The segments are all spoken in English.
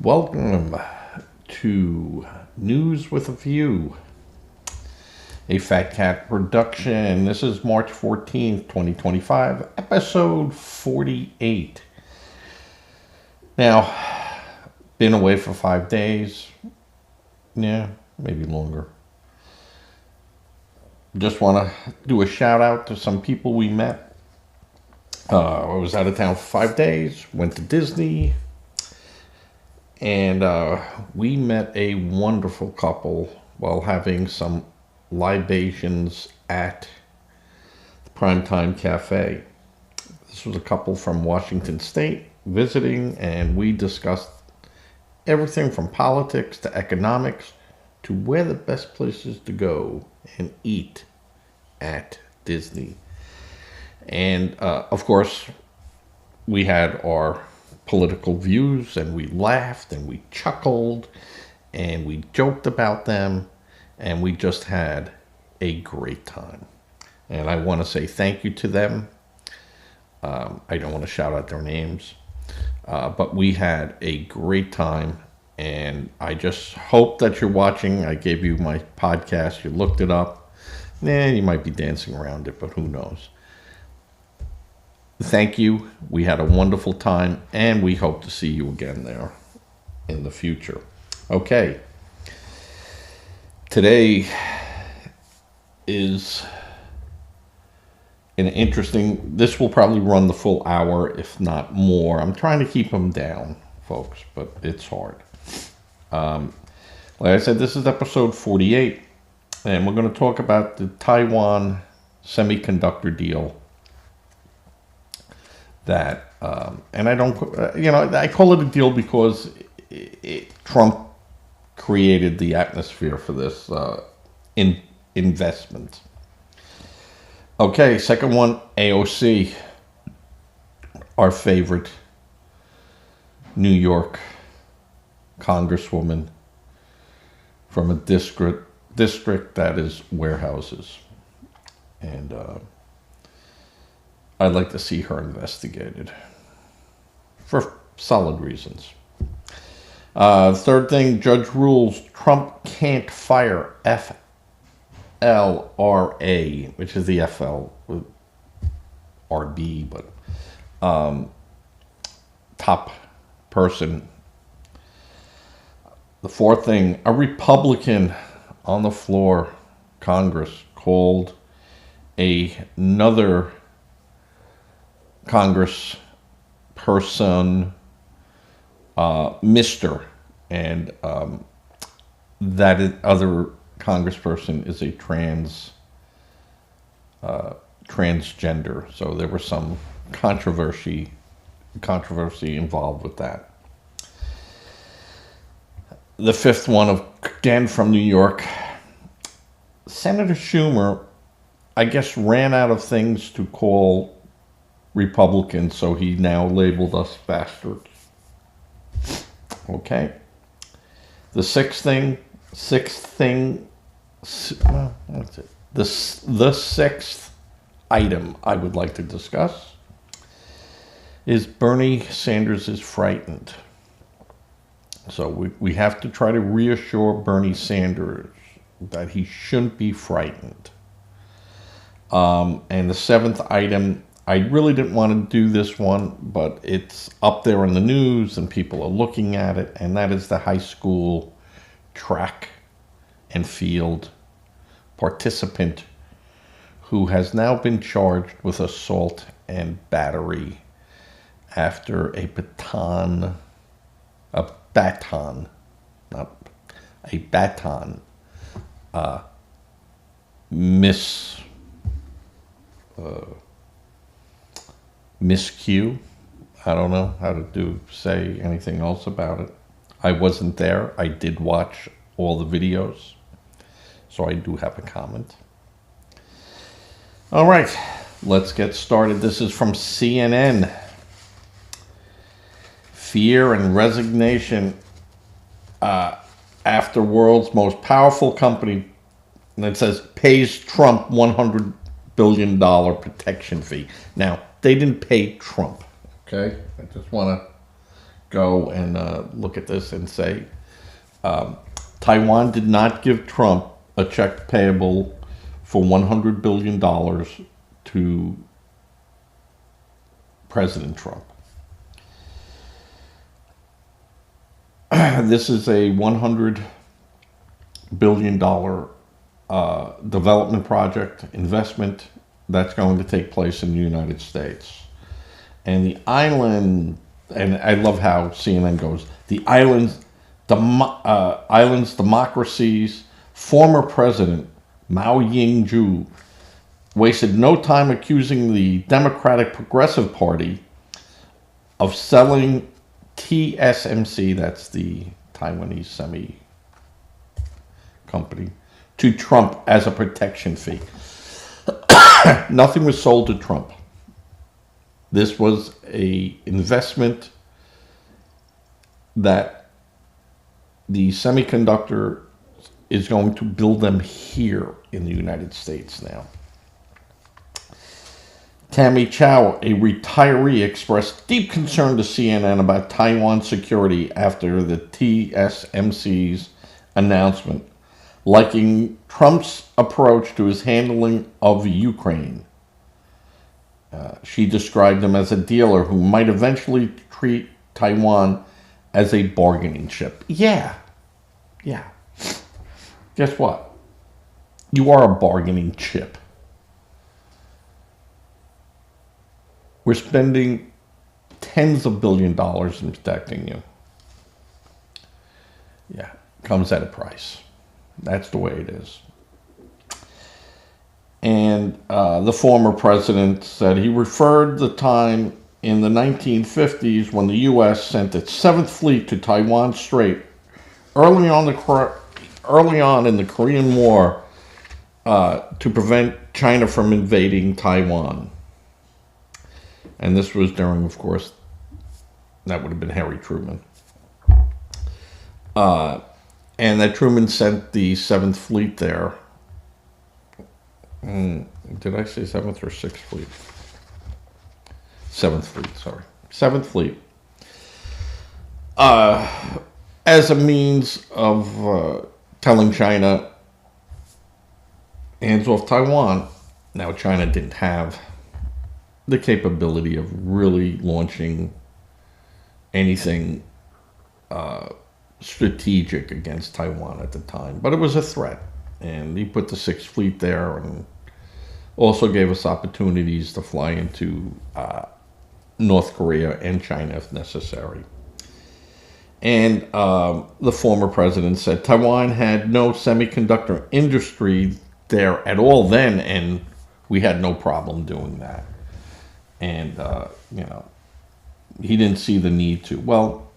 Welcome to News with a View, a Fat Cat production. This is March 14th, 2025, episode 48. Now, been away for 5 days. Yeah, maybe longer. Just want to do a shout out to some people we met. I was out of town for 5 days, went to Disney. And we met a wonderful couple while having some libations at the Primetime Cafe. This was a couple from Washington State visiting, and we discussed everything from politics to economics to where the best places to go and eat at Disney. And of course, we had our political views, and we laughed and we chuckled and we joked about them, and we just had a great time. And I want to say thank you to them. I don't want to shout out their names, but we had a great time, and I just hope that you're watching. I gave you my podcast, you looked it up. You might be dancing around it, but who knows. Thank you. We had a wonderful time, and we hope to see you again there in the future. Okay. Today is an interesting, this will probably run the full hour, if not more. I'm trying to keep them down, folks, but it's hard. Like I said, this is episode 48, and we're going to talk about the Taiwan semi-conductor deal. That, and I don't, I call it a deal because Trump created the atmosphere for this investment. Okay, second one, AOC, our favorite New York congresswoman from a district that is warehouses. And, I'd like to see her investigated for solid reasons. Third thing, judge rules Trump can't fire FLRA, which is the FLRB, but top person. The fourth thing, a Republican on the floor, Congress, called another Congress person, Mr. And that other congressperson is a transgender. So there was some controversy involved with that. The fifth one, again from New York, Senator Schumer, I guess, ran out of things to call Republicans, so he now labeled us bastards. Okay. The sixth thing. Well, that's it. The sixth item I would like to discuss is Bernie Sanders is frightened. So we have to try to reassure Bernie Sanders that he shouldn't be frightened. And the seventh item, I really didn't want to do this one, but it's up there in the news and people are looking at it, and that is the high school track and field participant who has now been charged with assault and battery after a baton miscue. I don't know how to say anything else about it. I wasn't there. I did watch all the videos, so I do have a comment. All right, let's get started. This is from CNN. Fear and resignation after world's most powerful company, and it says, pays Trump $100 billion protection fee. Now, they didn't pay Trump, okay? I just want to go and look at this and say, Taiwan did not give Trump a check payable for $100 billion to President Trump. This is a $100 billion development project, investment that's going to take place in the United States. And the island, and I love how CNN goes, the island's democracy's former president, Mao Ying-jeou, wasted no time accusing the Democratic Progressive Party of selling TSMC, that's the Taiwanese semi company, to Trump as a protection fee. Nothing was sold to Trump. This was an investment that the semiconductor is going to build them here in the United States now. Tammy Chow, a retiree, expressed deep concern to CNN about Taiwan's security after the TSMC's announcement, liking Trump's approach to his handling of Ukraine. She described him as a dealer who might eventually treat Taiwan as a bargaining chip. Yeah. Guess what? You are a bargaining chip. We're spending tens of billions of dollars in protecting you. Yeah, comes at a price. That's the way it is. And the former president said he referred the time in the 1950s when the U.S. sent its 7th Fleet to Taiwan Strait early on in the Korean War to prevent China from invading Taiwan. And this was during, of course, that would have been Harry Truman. And that Truman sent the 7th Fleet there. Did I say 7th or 6th Fleet? 7th Fleet, sorry. 7th Fleet. As a means of telling China, hands off Taiwan. Now, China didn't have the capability of really launching anything strategic against Taiwan at the time. But it was a threat. And he put the 6th Fleet there and also gave us opportunities to fly into North Korea and China if necessary. And the former president said Taiwan had no semiconductor industry there at all then, and we had no problem doing that. And, he didn't see the need to. Well,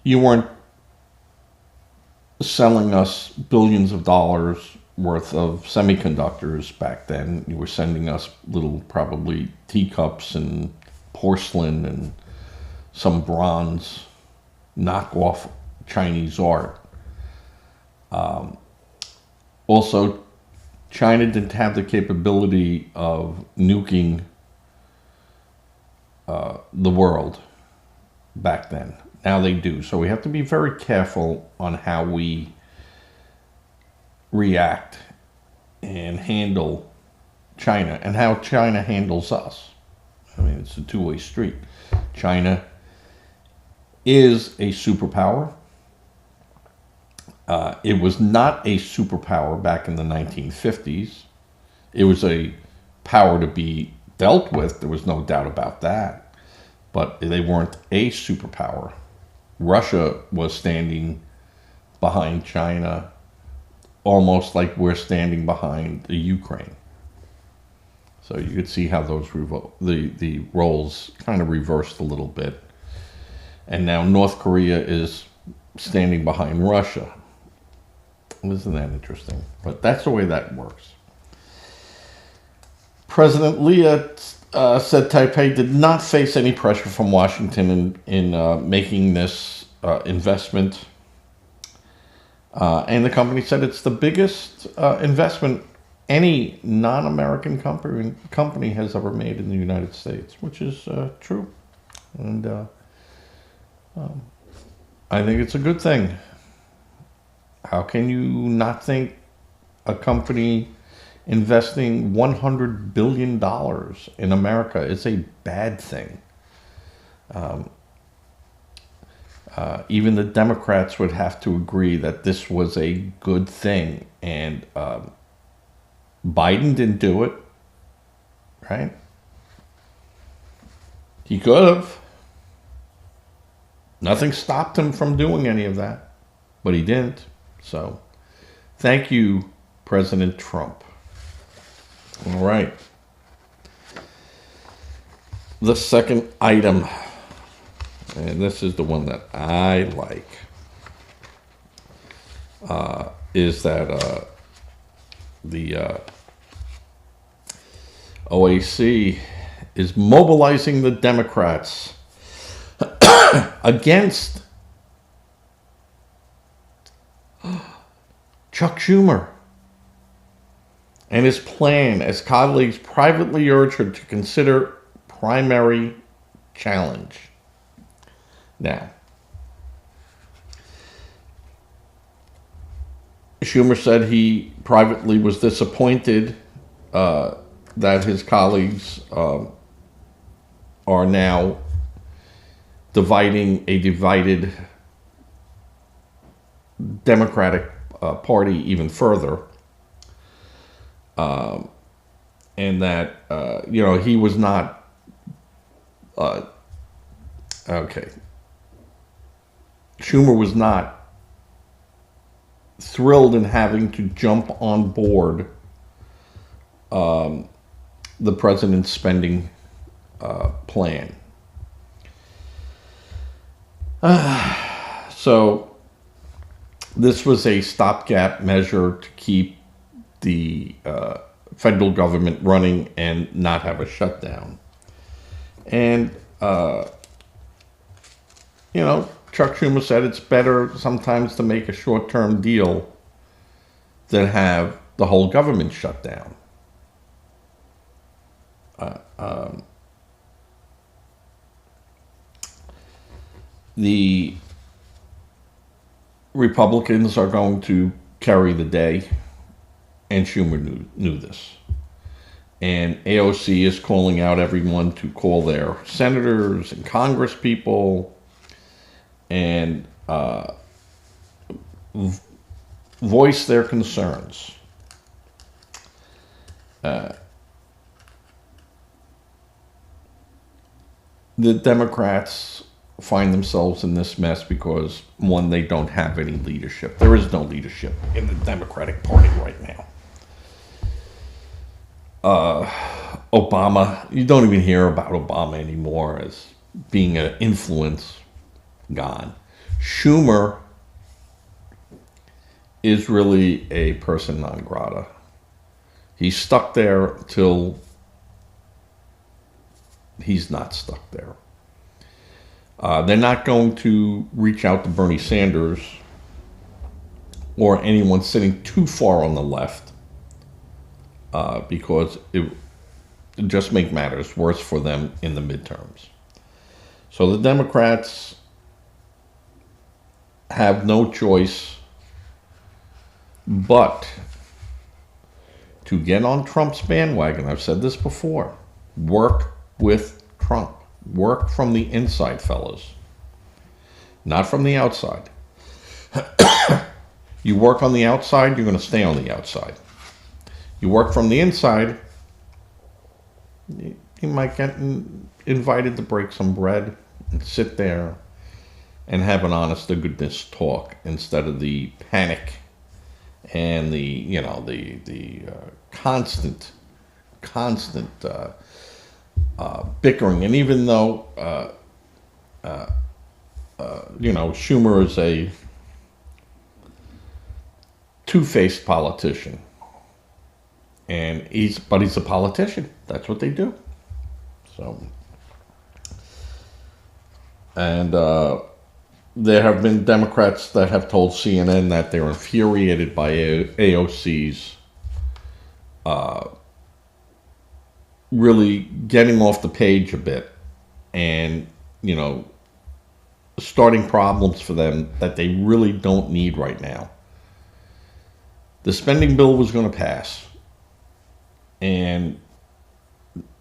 you weren't selling us billions of dollars worth of semiconductors back then. You were sending us little, probably teacups and porcelain and some bronze knockoff Chinese art. Also, China didn't have the capability of nuking the world back then. Now they do. So we have to be very careful on how we react and handle China and how China handles us. I mean, it's a two-way street. China is a superpower. It was not a superpower back in the 1950s. It was a power to be dealt with. There was no doubt about that. But they weren't a superpower. Russia was standing behind China almost like we're standing behind the Ukraine. So you could see how those the roles kind of reversed a little bit. And now North Korea is standing behind Russia. Isn't that interesting? But that's the way that works. President Leah said Taipei did not face any pressure from Washington in making this investment. And the company said it's the biggest investment any non-American company has ever made in the United States, which is true. And I think it's a good thing. How can you not think a company investing $100 billion in America is a bad thing? Even the Democrats would have to agree that this was a good thing. And Biden didn't do it, right? He could have. Nothing stopped him from doing any of that, but he didn't. So, thank you, President Trump. All right. The second item, and this is the one that I like, is that the OAC is mobilizing the Democrats against Chuck Schumer and his plan as colleagues privately urge her to consider primary challenge. Now, Schumer said he privately was disappointed that his colleagues are now dividing a divided Democratic Party even further. And that, he was not, okay. Schumer was not thrilled in having to jump on board the president's spending plan. So this was a stopgap measure to keep the federal government running and not have a shutdown. And, Chuck Schumer said it's better sometimes to make a short-term deal than have the whole government shut down. The Republicans are going to carry the day, and Schumer knew this. And AOC is calling out everyone to call their senators and Congress people and voice their concerns. The Democrats find themselves in this mess because, one, they don't have any leadership. There is no leadership in the Democratic Party right now. Obama, you don't even hear about Obama anymore as being an influence. Gone. Schumer is really a person non grata. He's stuck there till he's not stuck there. They're not going to reach out to Bernie Sanders or anyone sitting too far on the left because it just make matters worse for them in the midterms. So the Democrats have no choice but to get on Trump's bandwagon. I've said this before. Work with Trump. Work from the inside, fellas. Not from the outside. You work on the outside, you're going to stay on the outside. You work from the inside, you might get invited to break some bread and sit there and have an honest to goodness talk instead of the panic and the constant bickering. And even though Schumer is a two-faced politician, and he's a politician. That's what they do. So, and there have been Democrats that have told CNN that they're infuriated by AOC's really getting off the page a bit and, starting problems for them that they really don't need right now. The spending bill was going to pass, and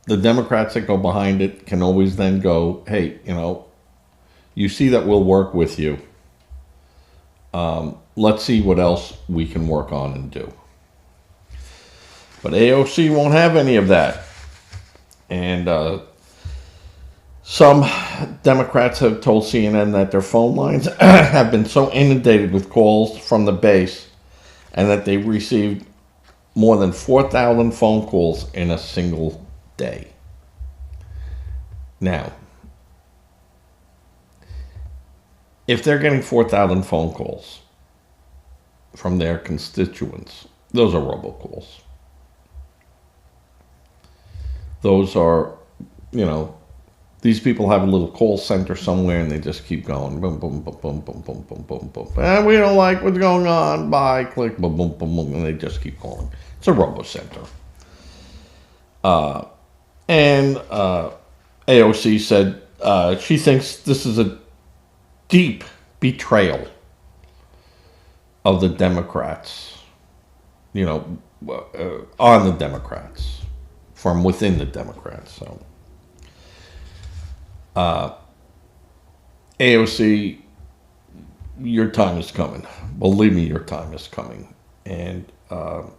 the Democrats that go behind it can always then go, hey, you see that we'll work with you. Let's see what else we can work on and do. But AOC won't have any of that. And some Democrats have told CNN that their phone lines have been so inundated with calls from the base and that they've received more than 4,000 phone calls in a single day. Now, if they're getting 4,000 phone calls from their constituents, those are robocalls. Those are, these people have a little call center somewhere and they just keep going. Boom, boom, boom, boom, boom, boom, boom, boom, boom. And we don't like what's going on. Bye, click, boom, boom, boom, boom. And they just keep calling. It's a robo center. And AOC said she thinks this is a deep betrayal of the Democrats, on the Democrats, from within the Democrats. So, AOC, your time is coming. Believe me, your time is coming. And I'm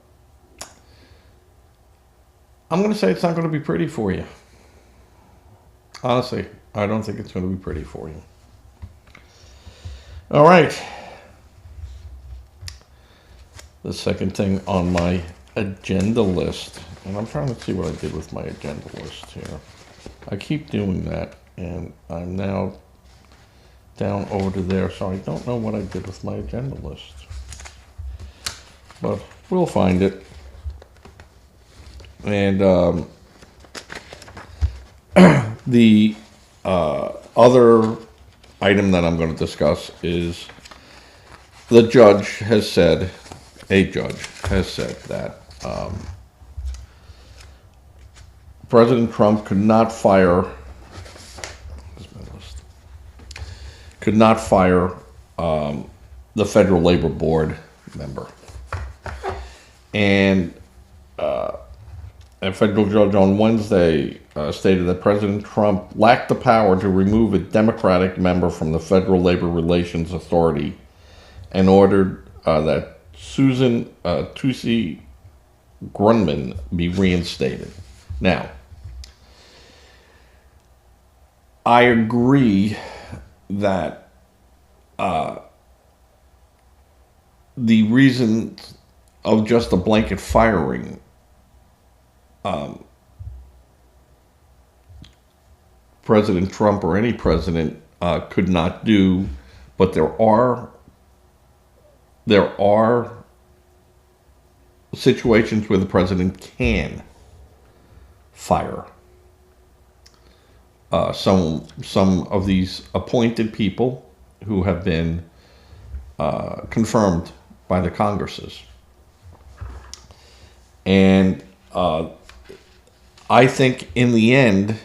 going to say it's not going to be pretty for you. Honestly, I don't think it's going to be pretty for you. All right. The second thing on my agenda list, and I'm trying to see what I did with my agenda list here. I keep doing that, and I'm now down over to there, so I don't know what I did with my agenda list. But we'll find it. And the other item that I'm going to discuss is a judge has said that President Trump could not fire the Federal Labor Board member. And a federal judge on Wednesday stated that President Trump lacked the power to remove a Democratic member from the Federal Labor Relations Authority and ordered that Susan Tusi Grunman be reinstated. Now, I agree that the reason of just a blanket firing President Trump or any president could not do, but there are situations where the president can fire some of these appointed people who have been confirmed by the Congresses. And I think in the end,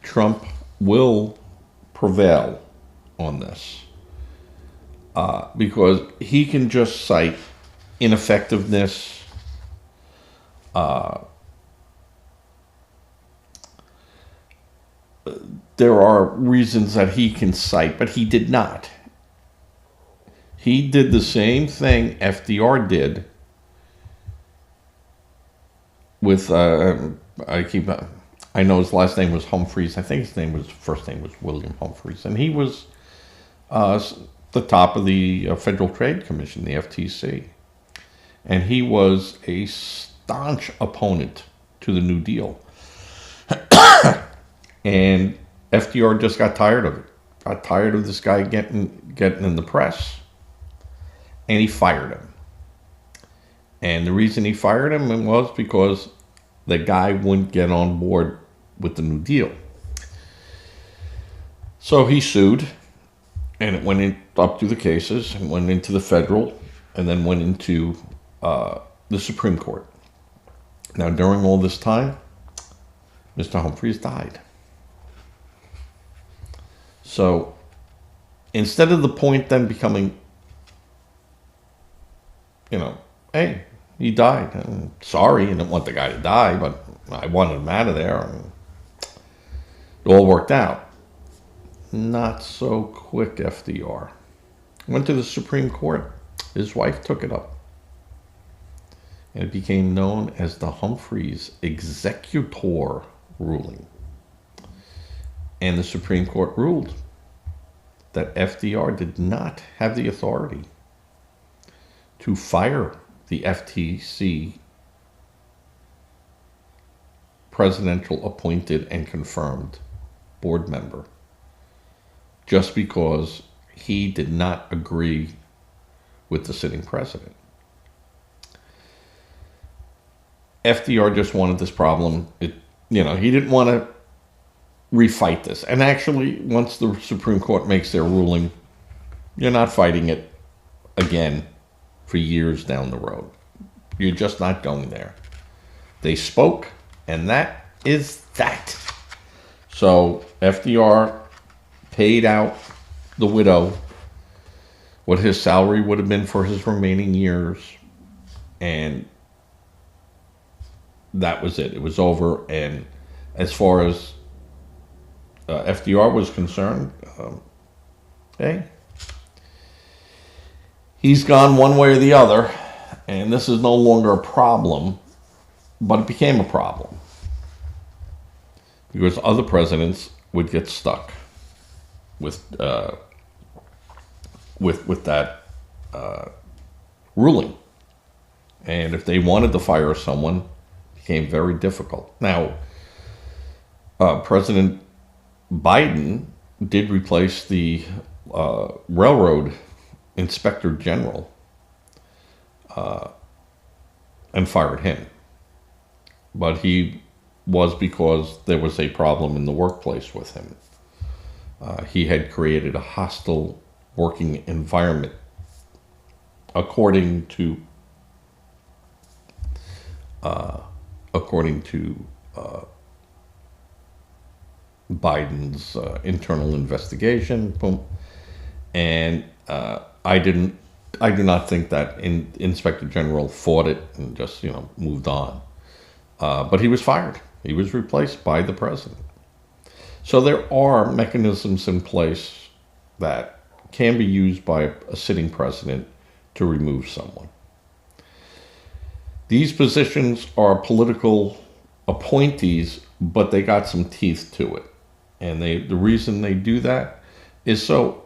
Trump will prevail on this because he can just cite ineffectiveness, there are reasons that he can cite, but he did not. He did the same thing FDR did with, I know his last name was Humphreys. I think his first name was William Humphreys. And he was the top of the Federal Trade Commission, the FTC. And he was a staunch opponent to the New Deal. And FDR just got tired of it. Got tired of this guy getting in the press. And he fired him. And the reason he fired him was because the guy wouldn't get on board with the New Deal. So he sued, and it went up through the cases, and went into the federal, and then went into the Supreme Court. Now, during all this time, Mr. Humphreys died. So instead of the point then becoming, hey, he died. I'm sorry, I didn't want the guy to die, but I wanted him out of there. And it all worked out. Not so quick, FDR. Went to the Supreme Court. His wife took it up. And it became known as the Humphreys Executor ruling. And the Supreme Court ruled that FDR did not have the authority to fire the FTC presidential appointed and confirmed board member just because he did not agree with the sitting president. FDR just wanted this problem. He didn't want to refight this. And actually, once the Supreme Court makes their ruling, you're not fighting it again for years down the road. You're just not going there. They spoke, and that is that. So FDR paid out the widow what his salary would have been for his remaining years, and that was it. It was over. And as far as FDR was concerned, hey, he's gone one way or the other, and this is no longer a problem, but it became a problem because other presidents would get stuck with that ruling, and if they wanted to fire someone, it became very difficult. Now, President Biden did replace the railroad inspector general and fired him. But he was because there was a problem in the workplace with him. He had created a hostile working environment, according to Biden's internal investigation. Boom. And I do not think that Inspector General fought it and just moved on. But he was fired. He was replaced by the president. So there are mechanisms in place that can be used by a sitting president to remove someone. These positions are political appointees, but they got some teeth to it. And the reason they do that is so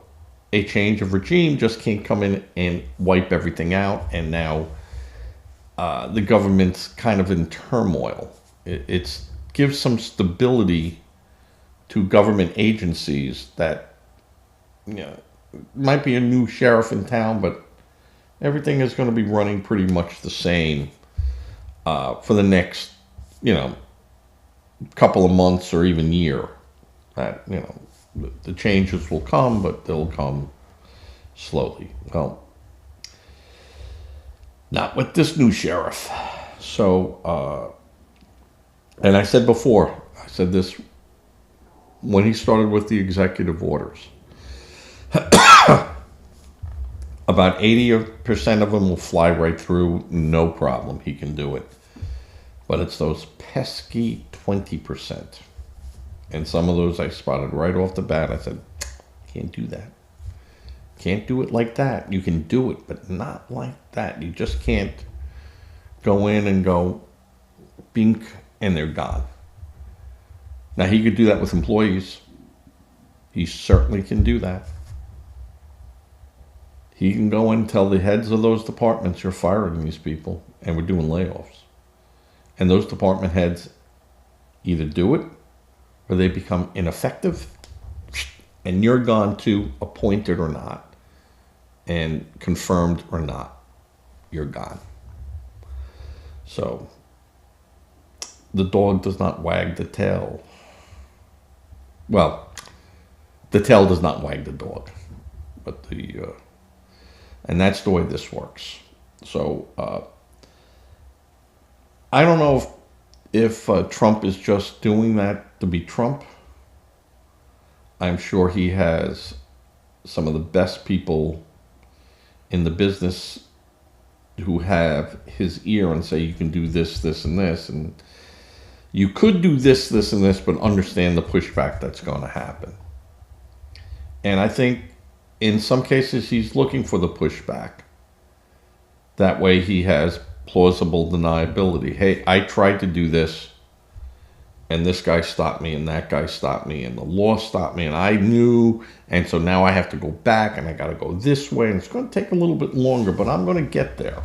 a change of regime just can't come in and wipe everything out. And now the government's kind of in turmoil. It gives some stability to government agencies that might be a new sheriff in town, but everything is going to be running pretty much the same for the next couple of months or even year. That the changes will come, but they'll come slowly. Well, not with this new sheriff. So, and I said before, I said this when he started with the executive orders. About 80% of them will fly right through, no problem. He can do it. But it's those pesky 20%. And some of those I spotted right off the bat. I said, can't do that. Can't do it like that. You can do it, but not like that. You just can't go in and go, bink, and they're gone. Now, he could do that with employees. He certainly can do that. He can go and tell the heads of those departments, you're firing these people, and we're doing layoffs. And those department heads either do it, or they become ineffective, and you're gone too, appointed or not, and confirmed or not, you're gone. So, the dog does not wag the tail. Well, the tail does not wag the dog, but and that's the way this works. So, I don't know if Trump is just doing that to be Trump, I'm sure he has some of the best people in the business who have his ear and say, you can do this, this, and this, and you could do this, this, and this, but understand the pushback that's going to happen. And I think in some cases he's looking for the pushback. That way he has plausible deniability. Hey, I tried to do this, and this guy stopped me, and that guy stopped me, and the law stopped me, and I knew, and so now I have to go back, and I got to go this way, and it's going to take a little bit longer, but I'm going to get there.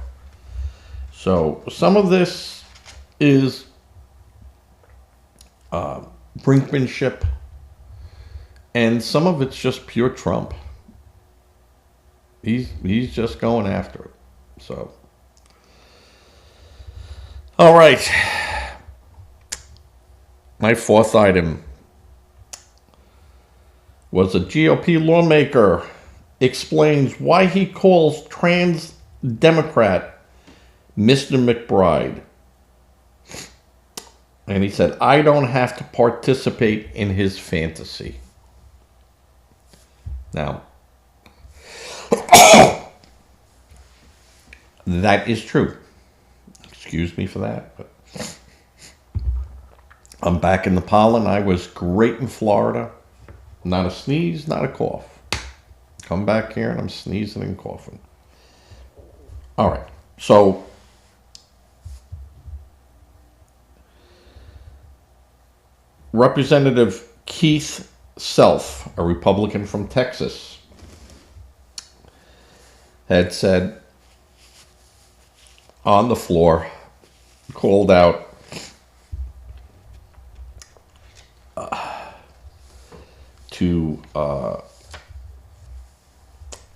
So some of this is brinkmanship, and some of it's just pure Trump. He's just going after it. So, all right. My fourth item was a GOP lawmaker explains why he calls trans Democrat Mr. McBride. And he said, I don't have to participate in his fantasy. Now, that is true. Excuse me for that. But I'm back in the pollen. I was great in Florida. Not a sneeze, not a cough. Come back here and I'm sneezing and coughing. All right. So, Representative Keith Self, a Republican from Texas, had said on the floor, called out to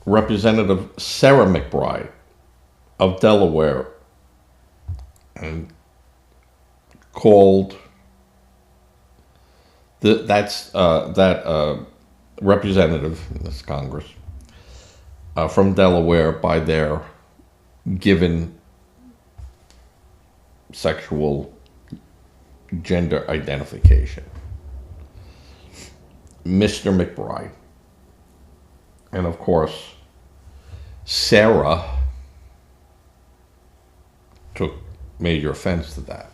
Representative Sarah McBride of Delaware, and called that representative in this Congress from Delaware by their given sexual gender identification, Mr. McBride. And of course, Sarah took major offense to that,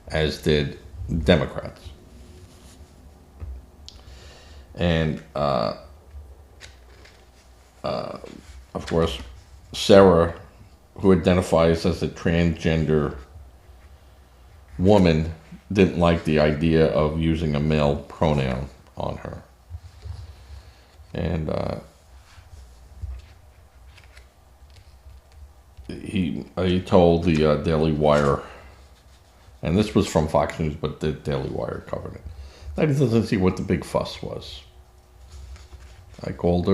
as did Democrats. And of course, Sarah, who identifies as a transgender woman, didn't like the idea of using a male pronoun on her. And he told the Daily Wire, and this was from Fox News, but the Daily Wire covered it, that he doesn't see what the big fuss was. I called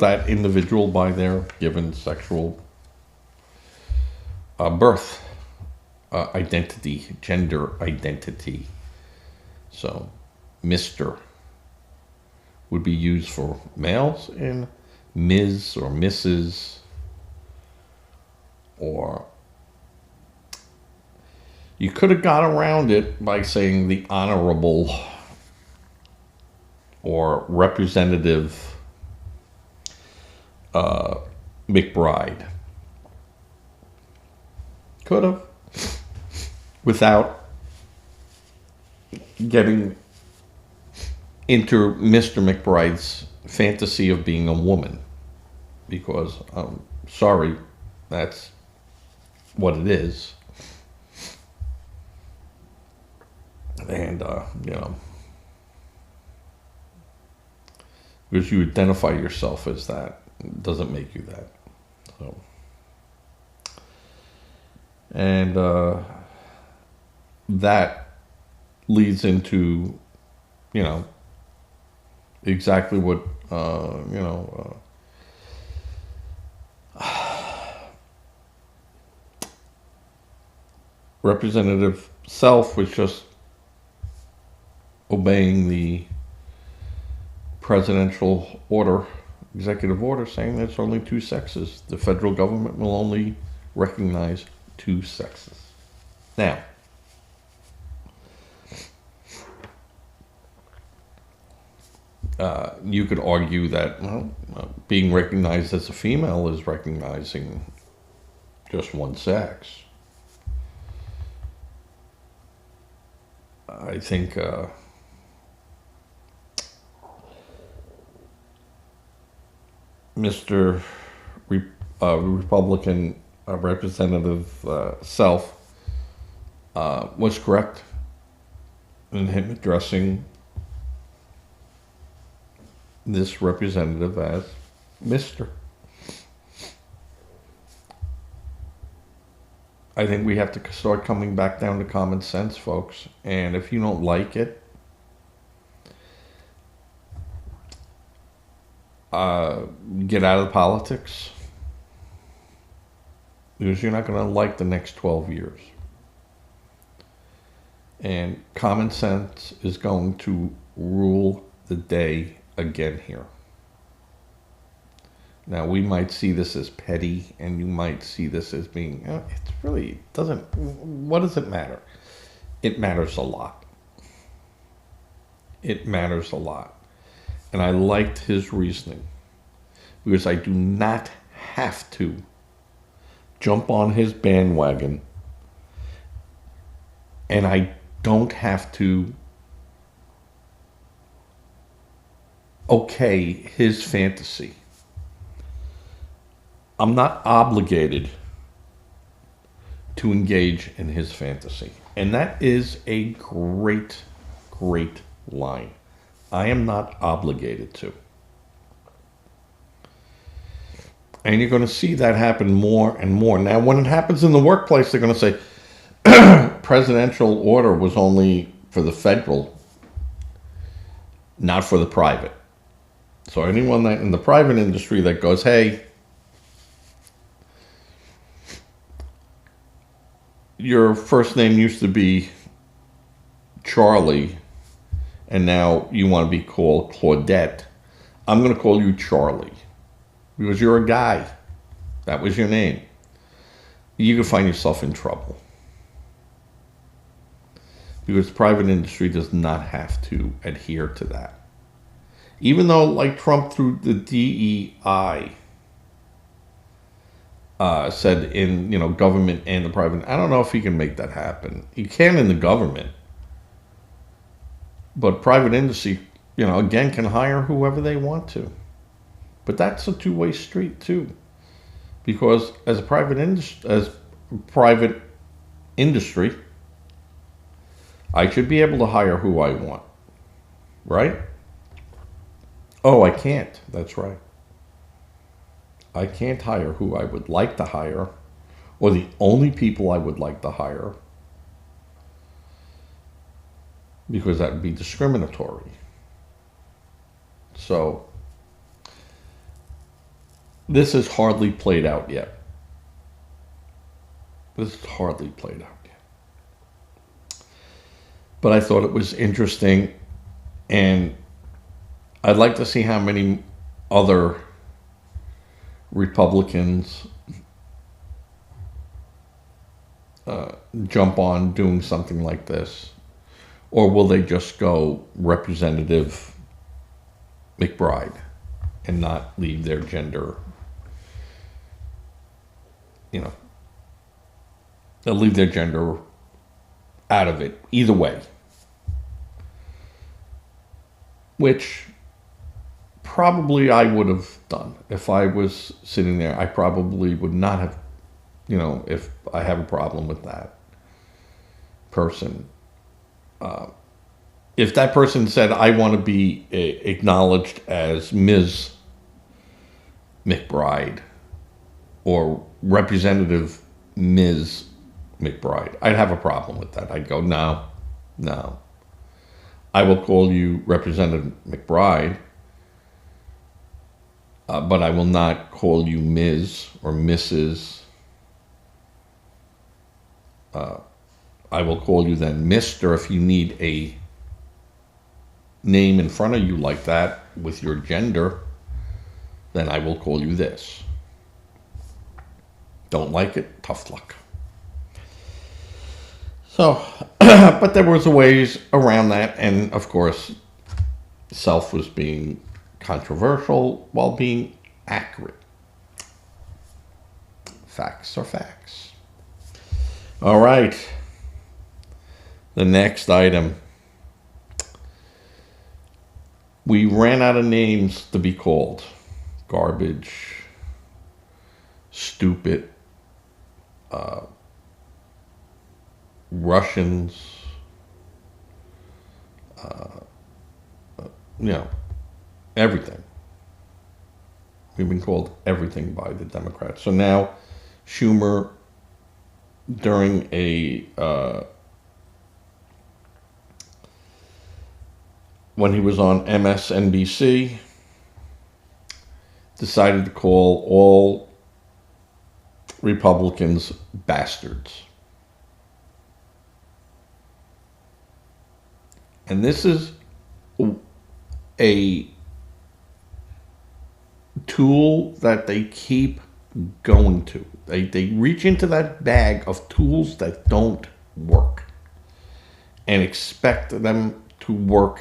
that individual by their given sexual birth identity, gender identity. So, Mr. would be used for males, and Ms. or Mrs. or you could have got around it by saying the Honorable or Representative McBride. Could have. Without getting into Mr. McBride's fantasy of being a woman. Because, sorry, that's what it is. And, because you identify yourself as that, it doesn't make you that. So, and that leads into, exactly what, Representative Self was just obeying the presidential order, executive order, saying there's only two sexes. The federal government will only recognize two sexes. Now, You could argue that, well, being recognized as a female is recognizing just one sex. I think Mr. Republican Representative Self was correct in him addressing this representative as Mr. I think we have to start coming back down to common sense, folks. And if you don't like it, get out of the politics, because you're not going to like the next 12 years. And common sense is going to rule the day again here. Now, we might see this as petty, and you might see this as being, it's really, doesn't, what does it matter? It matters a lot. It matters a lot. And I liked his reasoning, because I do not have to jump on his bandwagon, and I don't have to okay his fantasy. I'm not obligated to engage in his fantasy. And that is a great, great line. I am not obligated to. And you're going to see that happen more and more. Now, when it happens in the workplace, they're going to say, presidential order was only for the federal, not for the private. So anyone that in the private industry that goes, hey, your first name used to be Charlie, and now you want to be called Claudette, I'm going to call you Charlie, because you're a guy. That was your name. You could find yourself in trouble. Because the private industry does not have to adhere to that. Even though, like Trump through the DEI said in, government and the private, I don't know if he can make that happen. He can in the government. But private industry, again, can hire whoever they want to. But that's a two-way street too. Because as private industry, I should be able to hire who I want. Right? Oh, I can't. That's right. I can't hire who I would like to hire, or the only people I would like to hire, because that would be discriminatory. So, this is hardly played out yet. This is hardly played out yet. But I thought it was interesting, and I'd like to see how many other Republicans jump on doing something like this. Or will they just go Representative McBride and not leave their gender, they'll leave their gender out of it either way. Which probably I would have done. If I was sitting there, I probably would not have, if I have a problem with that person. If that person said, I want to be acknowledged as Ms. McBride or Representative Ms. McBride, I'd have a problem with that. I'd go, no. I will call you Representative McBride, but I will not call you Ms. or Mrs. I will call you then Mr. If you need a name in front of you like that with your gender, then I will call you this. Don't like it? Tough luck. So, but there was a ways around that, and of course, itself was being controversial while being accurate. Facts are facts. All right. The next item. We ran out of names to be called. Garbage, stupid, Russians, everything. We've been called everything by the Democrats. So now Schumer, during when he was on MSNBC, decided to call all Republicans bastards. And this is a tool that they keep going to. They reach into that bag of tools that don't work and expect them to work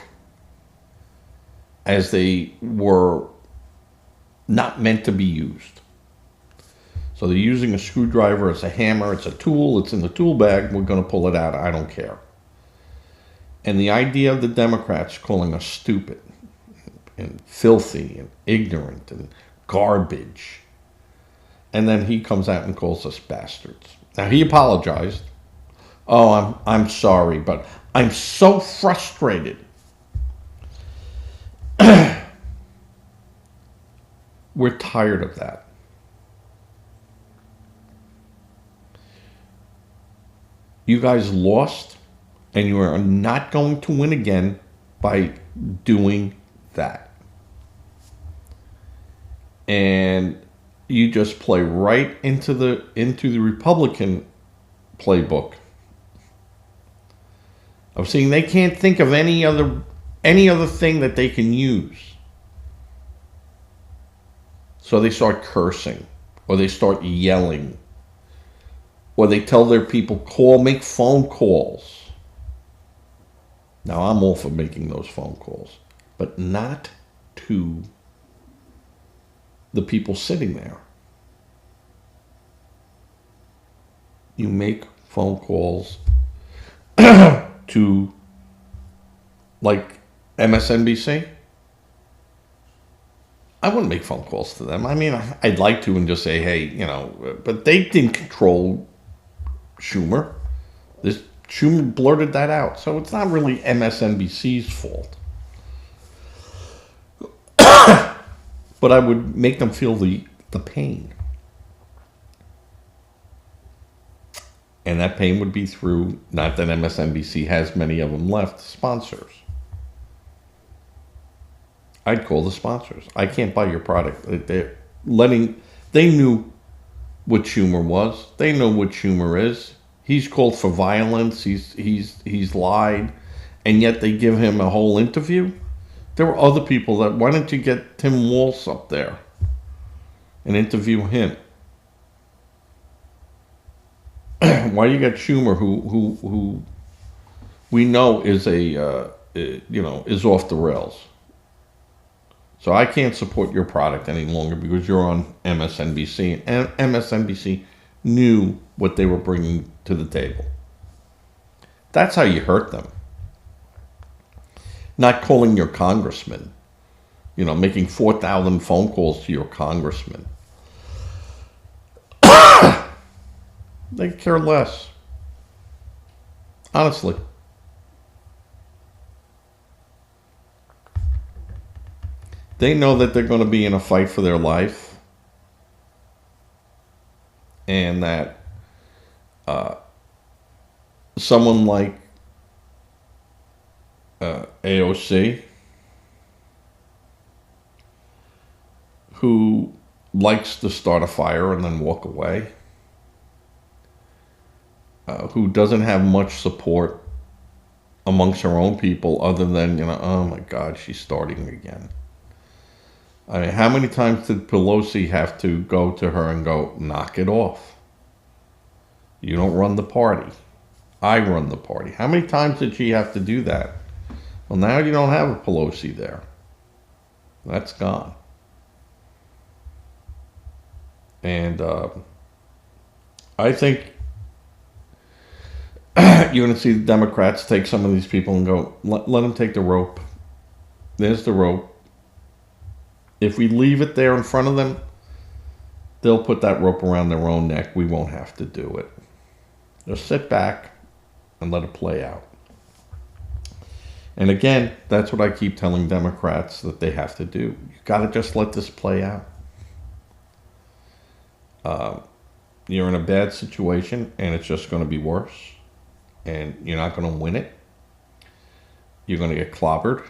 as they were not meant to be used. So they're using a screwdriver, it's a hammer, it's a tool, it's in the tool bag, we're going to pull it out, I don't care. And the idea of the Democrats calling us stupid and filthy and ignorant and garbage, and then he comes out and calls us bastards. Now he apologized. Oh, I'm sorry, but I'm so frustrated. We're tired of that. You guys lost, and you are not going to win again by doing that. And you just play right into the Republican playbook of saying they can't think of any other thing that they can use. So they start cursing, or they start yelling, or they tell their people, make phone calls. Now, I'm all for making those phone calls, but not to the people sitting there. You make phone calls to, like, MSNBC. I wouldn't make phone calls to them. I mean, I'd like to and just say, hey, but they didn't control Schumer. Schumer blurted that out. So it's not really MSNBC's fault. But I would make them feel the pain. And that pain would be through, not that MSNBC has many of them left, sponsors. I'd call the sponsors. I can't buy your product. They knew what Schumer was. They know what Schumer is. He's called for violence. He's lied, and yet they give him a whole interview. There were other people that, why don't you get Tim Walz up there and interview him? Why you got Schumer, who we know is is off the rails? So I can't support your product any longer because you're on MSNBC, and MSNBC knew what they were bringing to the table. That's how you hurt them. Not calling your congressman, making 4,000 phone calls to your congressman. They care less. Honestly. They know that they're going to be in a fight for their life, and that someone like AOC, who likes to start a fire and then walk away, who doesn't have much support amongst her own people other than, oh my God, she's starting again. I mean, how many times did Pelosi have to go to her and go, knock it off? You don't run the party. I run the party. How many times did she have to do that Well, now you don't have a Pelosi there. That's gone. And I think you're going to see the Democrats take some of these people and go, let them take the rope. There's the rope. If we leave it there in front of them, they'll put that rope around their own neck. We won't have to do it. Just sit back and let it play out. And again, that's what I keep telling Democrats that they have to do. You got to just let this play out. You're in a bad situation, and it's just going to be worse. And you're not going to win it. You're going to get clobbered.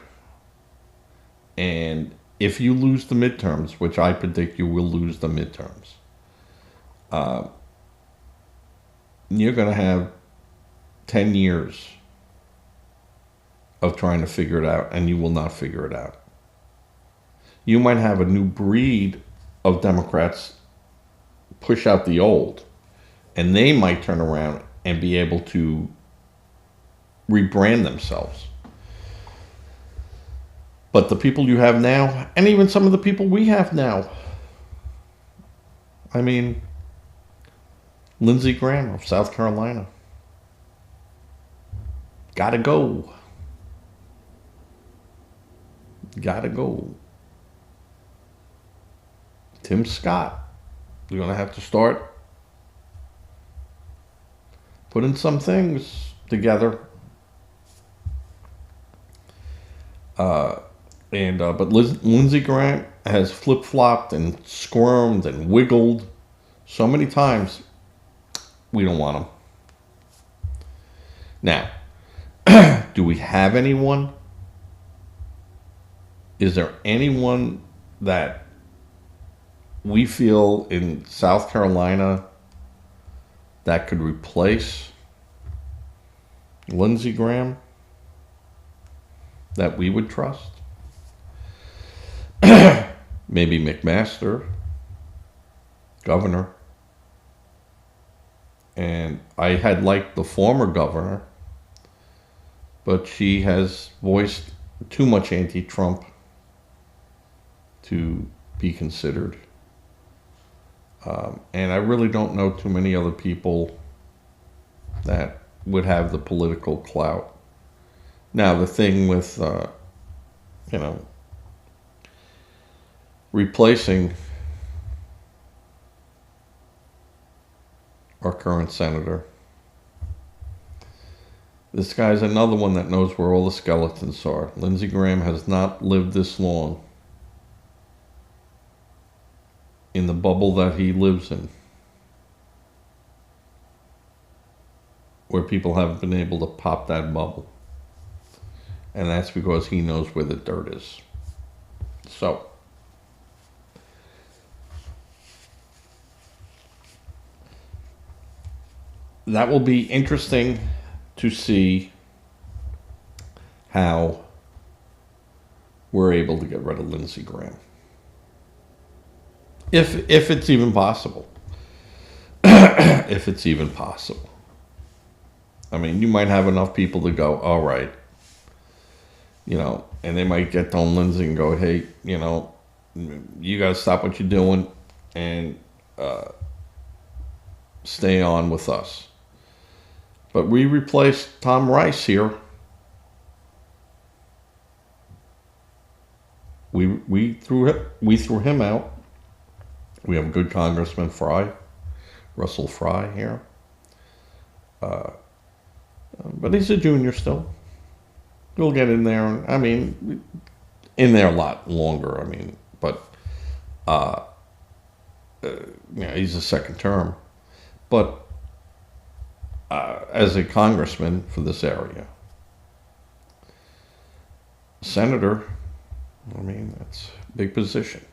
And if you lose the midterms, which I predict you will lose the midterms, you're going to have 10 years of trying to figure it out, and you will not figure it out. You might have a new breed of Democrats push out the old, and they might turn around and be able to rebrand themselves. But the people you have now, and even some of the people we have now, I mean, Lindsey Graham of South Carolina, gotta go. Gotta go. Tim Scott, you're going to have to start putting some things together. But Lindsey Graham has flip-flopped and squirmed and wiggled so many times. We don't want him. Now, do we have anyone? Is there anyone that we feel in South Carolina that could replace Lindsey Graham that we would trust? Maybe McMaster, governor. And I had liked the former governor, but she has voiced too much anti-Trump to be considered. And I really don't know too many other people that would have the political clout. Now, the thing with, replacing our current senator, this guy's another one that knows where all the skeletons are. Lindsey Graham has not lived this long in the bubble that he lives in, where people haven't been able to pop that bubble. And that's because he knows where the dirt is. So, that will be interesting to see how we're able to get rid of Lindsey Graham. If it's even possible. If it's even possible. I mean, you might have enough people to go, all right, and they might get on Lindsey and go, hey, you got to stop what you're doing and stay on with us. But we replaced Tom Rice here. We threw him out. We have a good Congressman Russell Fry here. But he's a junior still. We'll get in there. I mean, in there a lot longer. I mean, but he's a second term. But as a congressman for this area, senator, I mean, that's a big position.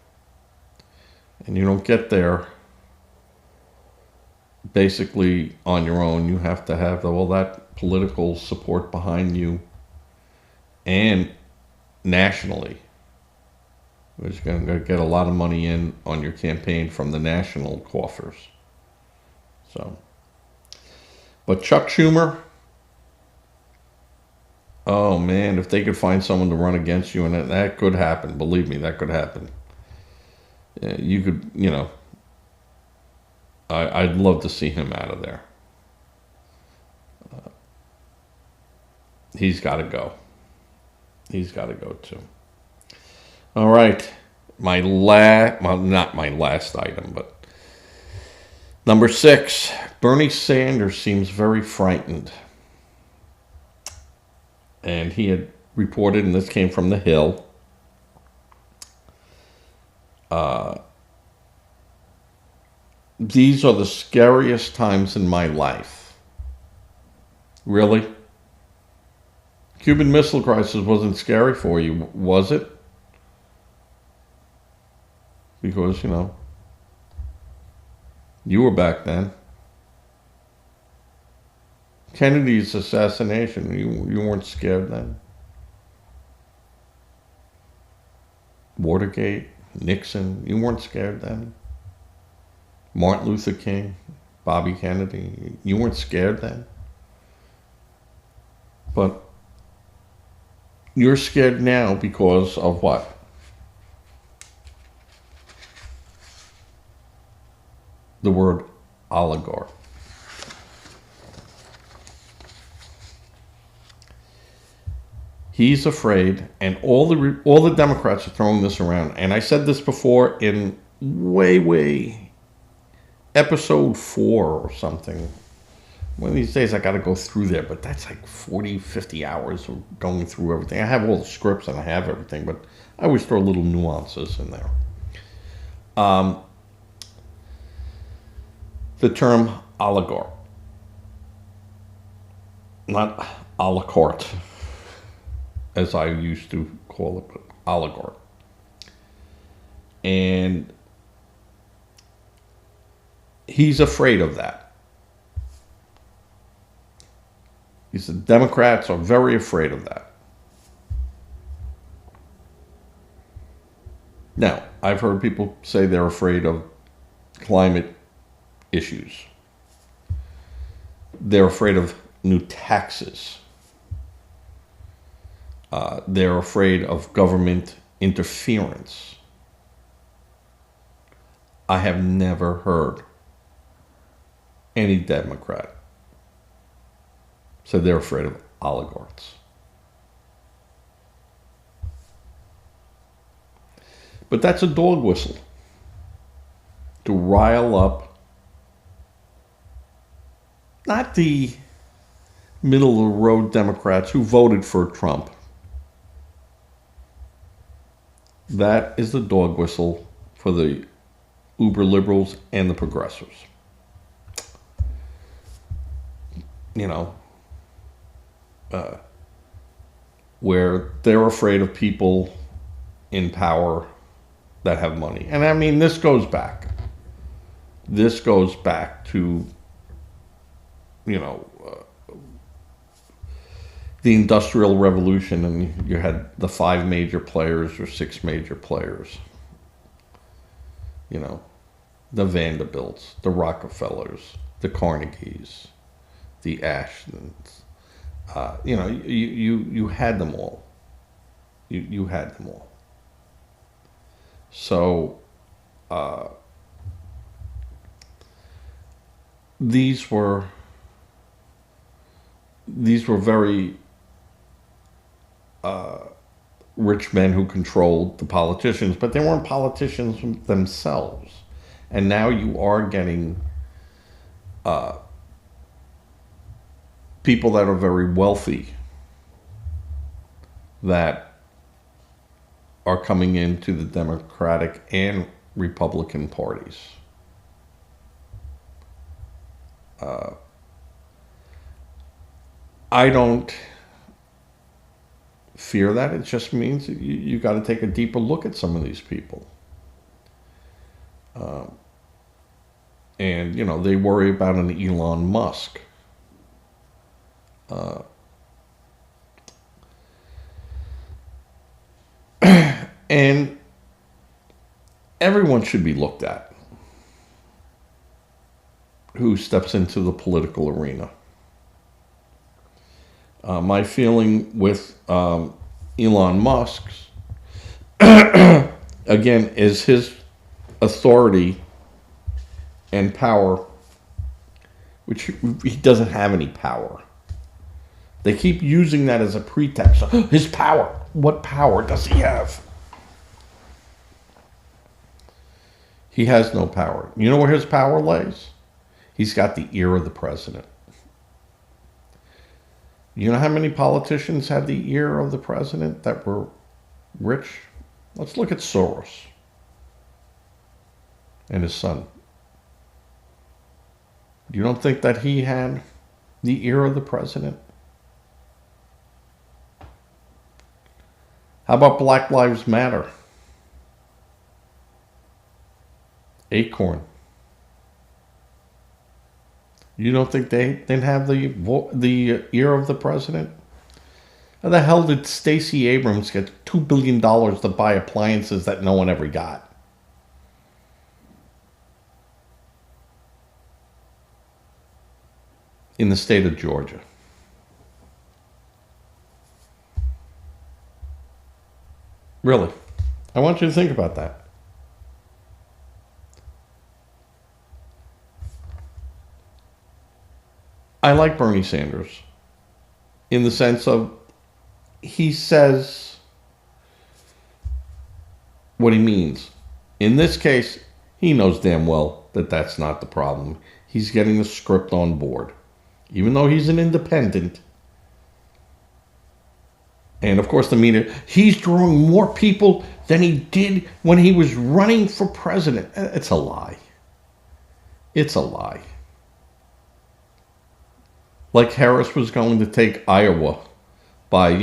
And you don't get there basically on your own. You have to have all that political support behind you, and nationally, which is going to get a lot of money in on your campaign from the national coffers. So, but Chuck Schumer, Oh man, if they could find someone to run against you, and that could happen. Believe me, that could happen. You could, I'd love to see him out of there. He's got to go. He's got to go too. All right, well, not my last item, but number 6. Bernie Sanders seems very frightened, and he had reported, and this came from The Hill. These are the scariest times in my life. Really? Cuban Missile Crisis wasn't scary for you, was it? Because, you were back then. Kennedy's assassination, you weren't scared then. Watergate, Nixon, you weren't scared then. Martin Luther King, Bobby Kennedy, you weren't scared then. But you're scared now because of what? The word oligarch. He's afraid, and all the Democrats are throwing this around. And I said this before in way episode 4 or something. One of these days I got to go through there, but that's like 40, 50 hours of going through everything. I have all the scripts and I have everything, but I always throw little nuances in there. The term oligarch, not a la carte, as I used to call it, but oligarch. And he's afraid of that. He said Democrats are very afraid of that. Now, I've heard people say they're afraid of climate issues. They're afraid of new taxes. They're afraid of government interference. I have never heard any Democrat say they're afraid of oligarchs. But that's a dog whistle to rile up not the middle of the road Democrats who voted for Trump. That is the dog whistle for the uber liberals and the progressives. Where they're afraid of people in power that have money. And I mean, this goes back. This goes back to, the Industrial Revolution, and you had the 5 major players or 6 major players. The Vanderbilts, the Rockefellers, the Carnegies, the Ashtons. You had them all. You had them all. So these were very rich men who controlled the politicians, but they weren't politicians themselves. And now you are getting people that are very wealthy that are coming into the Democratic and Republican parties. I don't fear that. It just means you got to take a deeper look at some of these people. And, they worry about an Elon Musk. And everyone should be looked at who steps into the political arena. My feeling with Elon Musk's, again, is his authority and power, which he doesn't have any power. They keep using that as a pretext. His power. What power does he have? He has no power. You know where his power lays? He's got the ear of the president. You know how many politicians had the ear of the president that were rich? Let's look at Soros and his son. You don't think that he had the ear of the president? How about Black Lives Matter? Acorn. You don't think they didn't have the ear of the president? How the hell did Stacey Abrams get $2 billion to buy appliances that no one ever got? In the state of Georgia. Really. I want you to think about that. I like Bernie Sanders in the sense of he says what he means. In this case, he knows damn well that that's not the problem. He's getting the script on board. Even though he's an independent. And of course the media, he's drawing more people than he did when he was running for president. It's a lie. It's a lie. Like Harris was going to take Iowa by,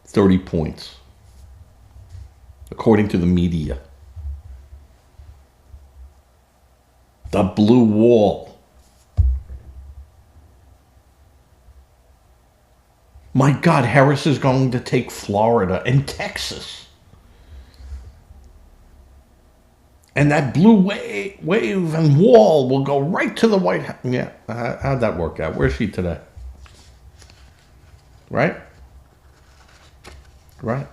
30 points. According to the media. The blue wall. My God, Harris is going to take Florida and Texas. And that blue wave and wall will go right to the White House. Yeah, how'd that work out? Where's she today? Right? Right?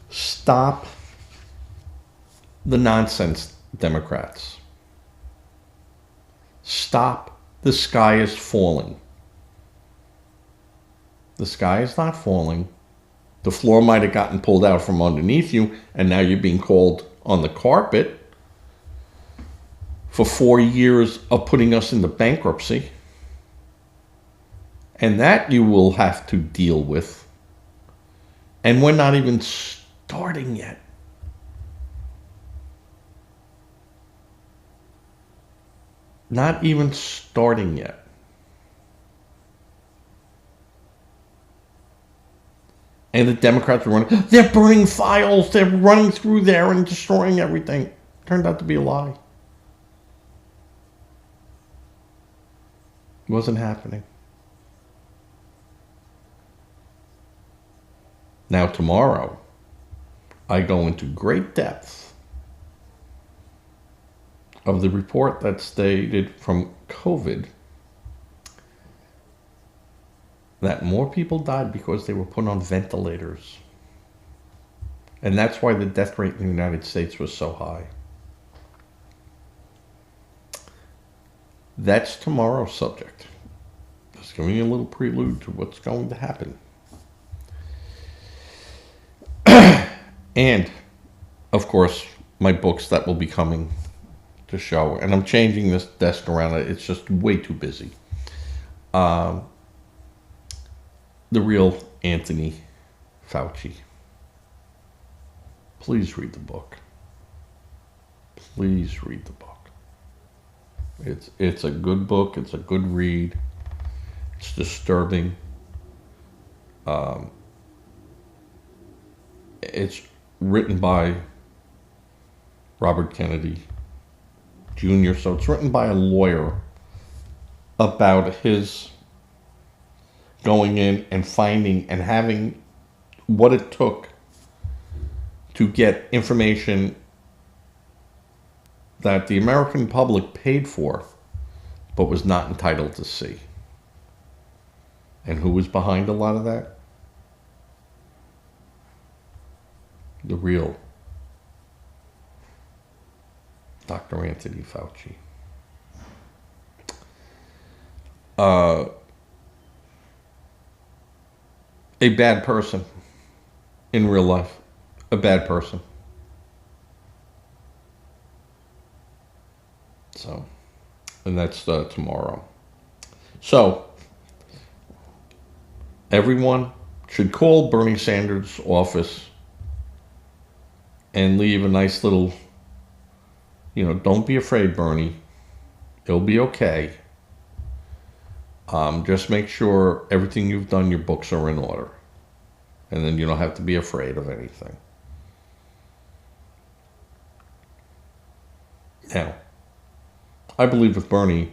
Stop the nonsense, Democrats. Stop. The sky is falling. The sky is not falling. The floor might have gotten pulled out from underneath you, and now you're being called on the carpet for 4 years of putting us into bankruptcy. And that you will have to deal with. And we're not even starting yet. Not even starting yet. And the Democrats are running. They're burning files. They're running through there and destroying everything. Turned out to be a lie. It wasn't happening. Now tomorrow, I go into great depth of the report that's dated from COVID that more people died because they were put on ventilators. And that's why the death rate in the United States was so high. That's tomorrow's subject. Just giving you a little prelude to what's going to happen. And, of course, my books that will be coming to show. And I'm changing this desk around. It's just way too busy. The real Anthony Fauci. Please read the book. Please read the book. It's a good book. It's a good read. It's disturbing. It's written by Robert Kennedy Jr., so it's written by a lawyer about his going in and finding and having what it took to get information that the American public paid for but was not entitled to see. And who was behind a lot of that? The real Dr. Anthony Fauci. A bad person in real life. A bad person. So, and that's tomorrow. So, everyone should call Bernie Sanders' office and leave a nice little, don't be afraid, Bernie. It'll be okay. Just make sure everything you've done, your books are in order. And then you don't have to be afraid of anything. Now, I believe with Bernie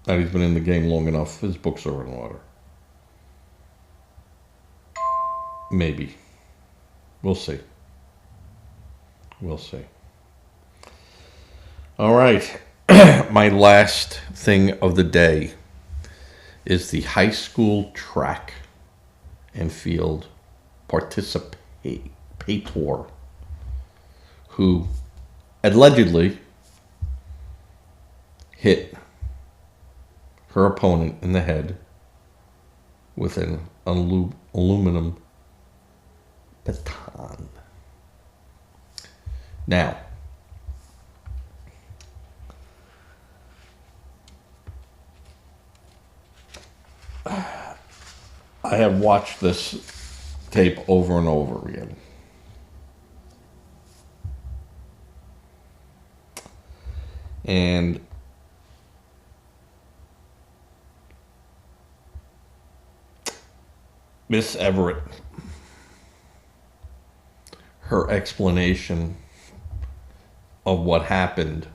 that he's been in the game long enough, his books are in order. Maybe. We'll see. We'll see. All right. My last thing of the day is the high school track and field participator who allegedly hit her opponent in the head with an aluminum baton. Now, I have watched this tape over and over again. And Miss Everett, her explanation of what happened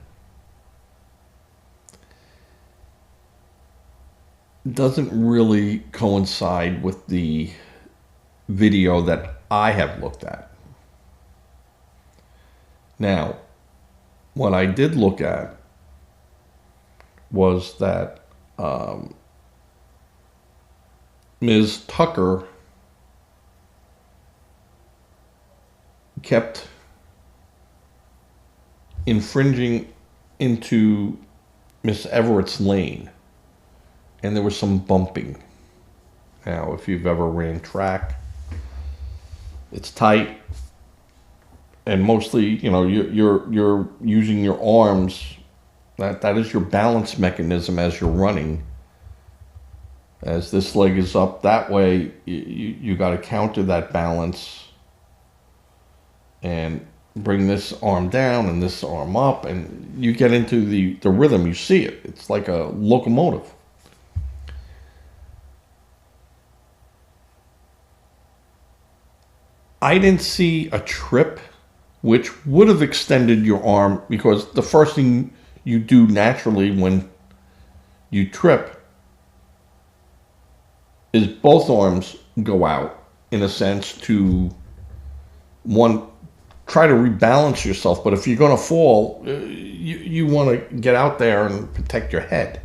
doesn't really coincide with the video that I have looked at. Now, what I did look at was that Ms. Tucker kept infringing into Miss Everett's lane, and there was some bumping. Now, if you've ever ran track, it's tight, and mostly, you're using your arms. That is your balance mechanism as you're running. As this leg is up that way, you got to counter that balance and bring this arm down and this arm up, and you get into the rhythm. You see it. It's like a locomotive. I didn't see a trip which would have extended your arm, because the first thing you do naturally when you trip is both arms go out, in a sense, to try to rebalance yourself. But if you're going to fall, you want to get out there and protect your head.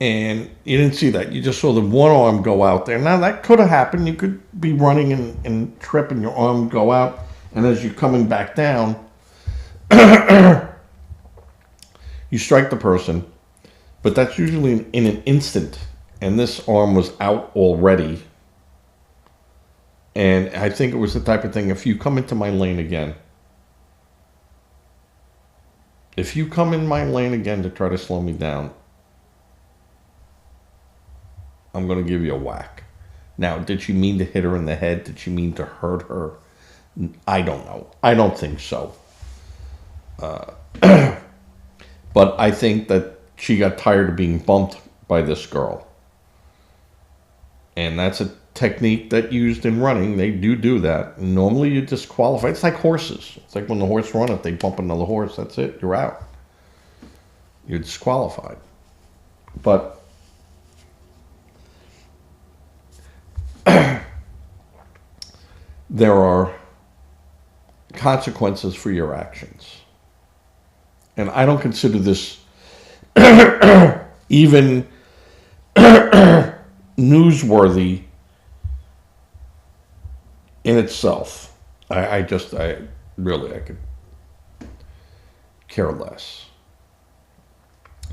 And you didn't see that. You just saw the one arm go out there. Now, that could have happened. You could be running and trip and your arm go out. And as you're coming back down, you strike the person. But that's usually in an instant. And this arm was out already. And I think it was the type of thing, if you come into my lane again, to try to slow me down, I'm going to give you a whack. Now, did she mean to hit her in the head? Did she mean to hurt her? I don't know. I don't think so. But I think that she got tired of being bumped by this girl. And that's a technique that used in running. They do that. Normally you disqualify. It's like horses. It's like when the horse run, if they bump another horse, that's it. You're out. You're disqualified. But there are consequences for your actions. And I don't consider this even newsworthy in itself. I could care less.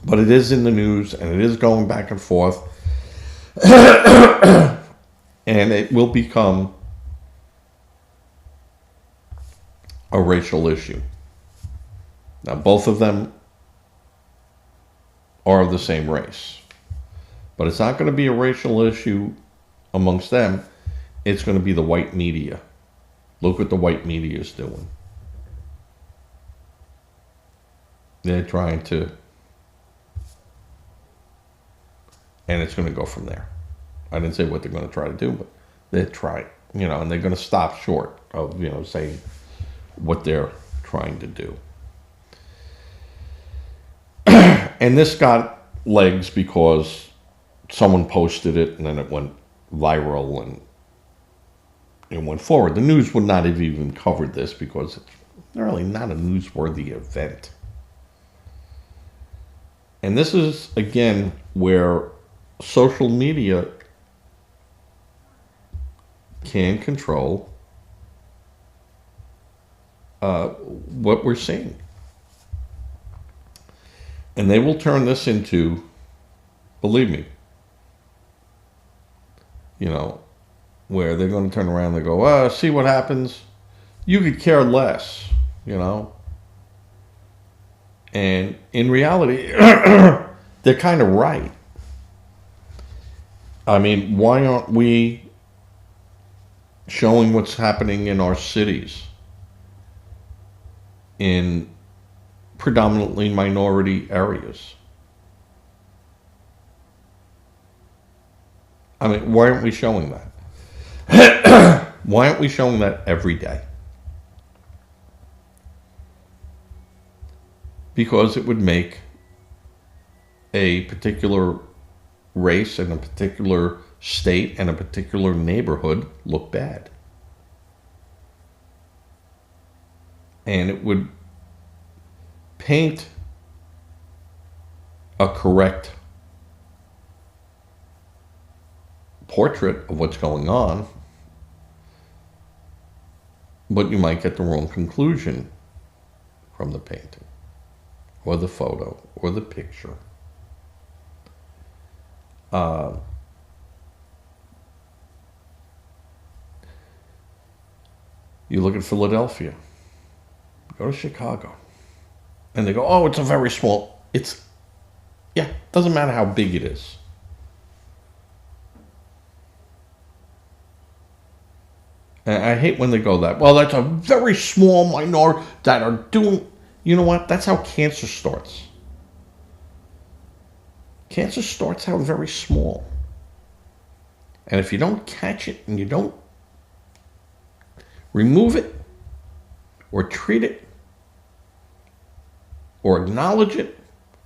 But it is in the news, and it is going back and forth, and it will become a racial issue. Now, both of them are of the same race, but it's not going to be a racial issue amongst them. It's going to be the white media. Look what the white media is doing. They're trying to, and it's going to go from there. I didn't say what they're going to try to do, but they're trying, and they're going to stop short of, saying what they're trying to do. And this got legs because someone posted it, and then it went viral, and it went forward. The news would not have even covered this because it's really not a newsworthy event. And this is, again, where social media can control what we're seeing. And they will turn this into, believe me, where they're going to turn around and go, see what happens? You could care less, And in reality, they're kind of right. I mean, why aren't we showing what's happening in our cities in predominantly minority areas? I mean, why aren't we showing that? Why aren't we showing that every day? Because it would make a particular race and a particular state and a particular neighborhood look bad. And it would paint a correct portrait of what's going on, but you might get the wrong conclusion from the painting or the photo or the picture. You look at Philadelphia, go to Chicago, and they go, oh, it's a very small, doesn't matter how big it is. And I hate when they go that, well, that's a very small minority that are doing, you know what? That's how cancer starts. Cancer starts out very small. And if you don't catch it and you don't remove it or treat it or acknowledge it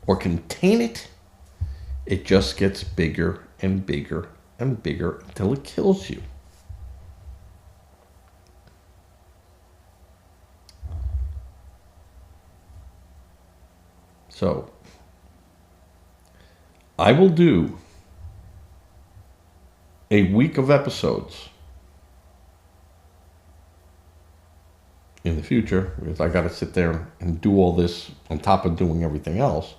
or contain it, it just gets bigger and bigger and bigger until it kills you. So, I will do a week of episodes in the future, because I got to sit there and do all this on top of doing everything else,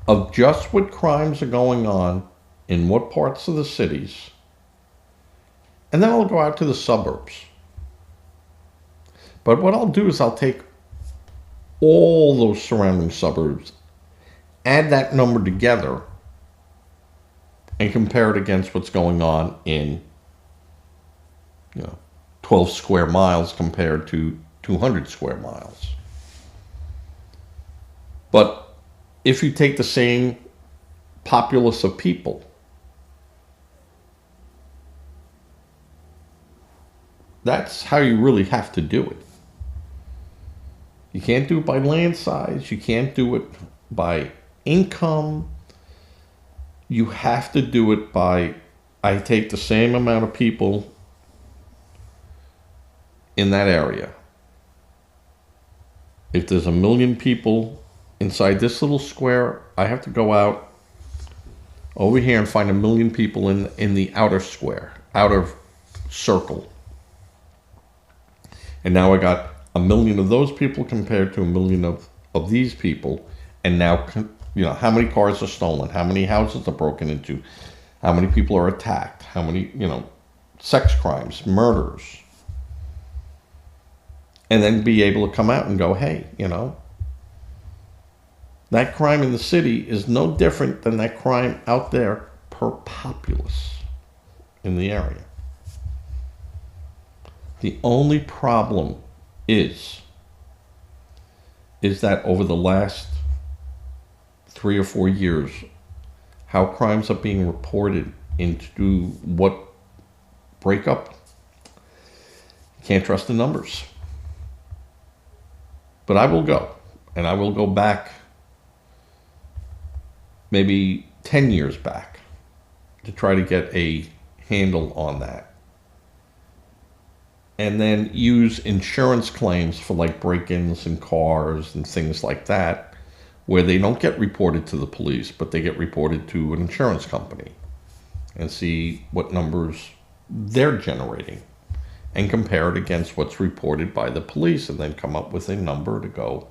of just what crimes are going on in what parts of the cities, and then I'll go out to the suburbs. But what I'll do is I'll take all those surrounding suburbs, add that number together, and compare it against what's going on in 12 square miles compared to 200 square miles. But if you take the same populace of people, that's how you really have to do it. You can't do it by land size. You can't do it by income. You have to do it by, I take the same amount of people in that area. If there's 1 million people inside this little square, I have to go out over here and find 1 million people in the outer square, outer circle. And now I got 1 million of those people compared to 1 million of these people. And now, how many cars are stolen? How many houses are broken into? How many people are attacked? How many, sex crimes, murders? And then be able to come out and go, hey, that crime in the city is no different than that crime out there per populace in the area. The only problem is that over the last 3 or 4 years, how crimes are being reported into what breakup, you can't trust the numbers. But I will go, and I will go back maybe 10 years back to try to get a handle on that. And then use insurance claims for like break-ins in cars and things like that, where they don't get reported to the police, but they get reported to an insurance company, and see what numbers they're generating and compare it against what's reported by the police, and then come up with a number to go,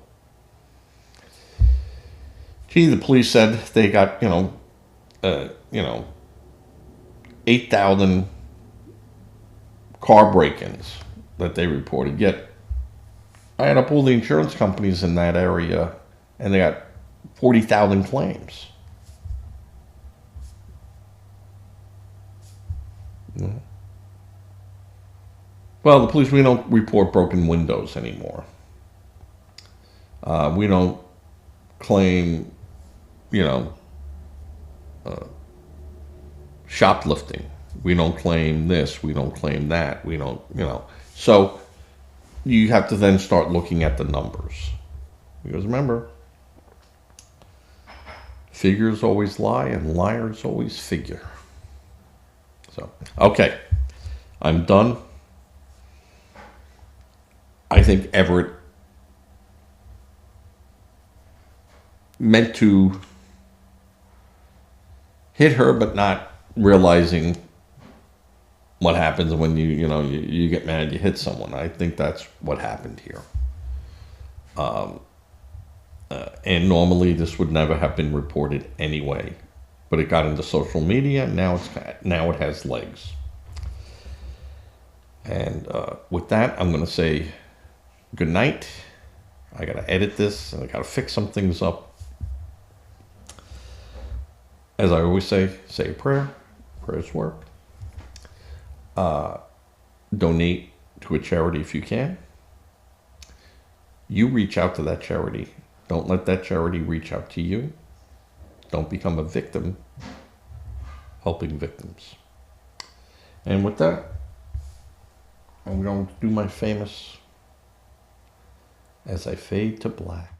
gee, the police said they got, 8,000 car break-ins that they reported. Yet I had up all the insurance companies in that area, and they got 40,000 claims. Well, the police, we don't report broken windows anymore. We don't claim, shoplifting. We don't claim this. We don't claim that. We don't, So you have to then start looking at the numbers. Because remember, figures always lie and liars always figure. So, okay, I'm done. I think Everett meant to hit her, but not realizing what happens when you get mad, you hit someone. I think that's what happened here. And normally this would never have been reported anyway, but it got into social media. Now it has legs. And with that, I'm going to say good night. I got to edit this, and I got to fix some things up. As I always say a prayer. Prayers work. Donate to a charity if you can. You reach out to that charity. Don't let that charity reach out to you. Don't become a victim helping victims. And with that, I'm going to do my famous "As I Fade to Black."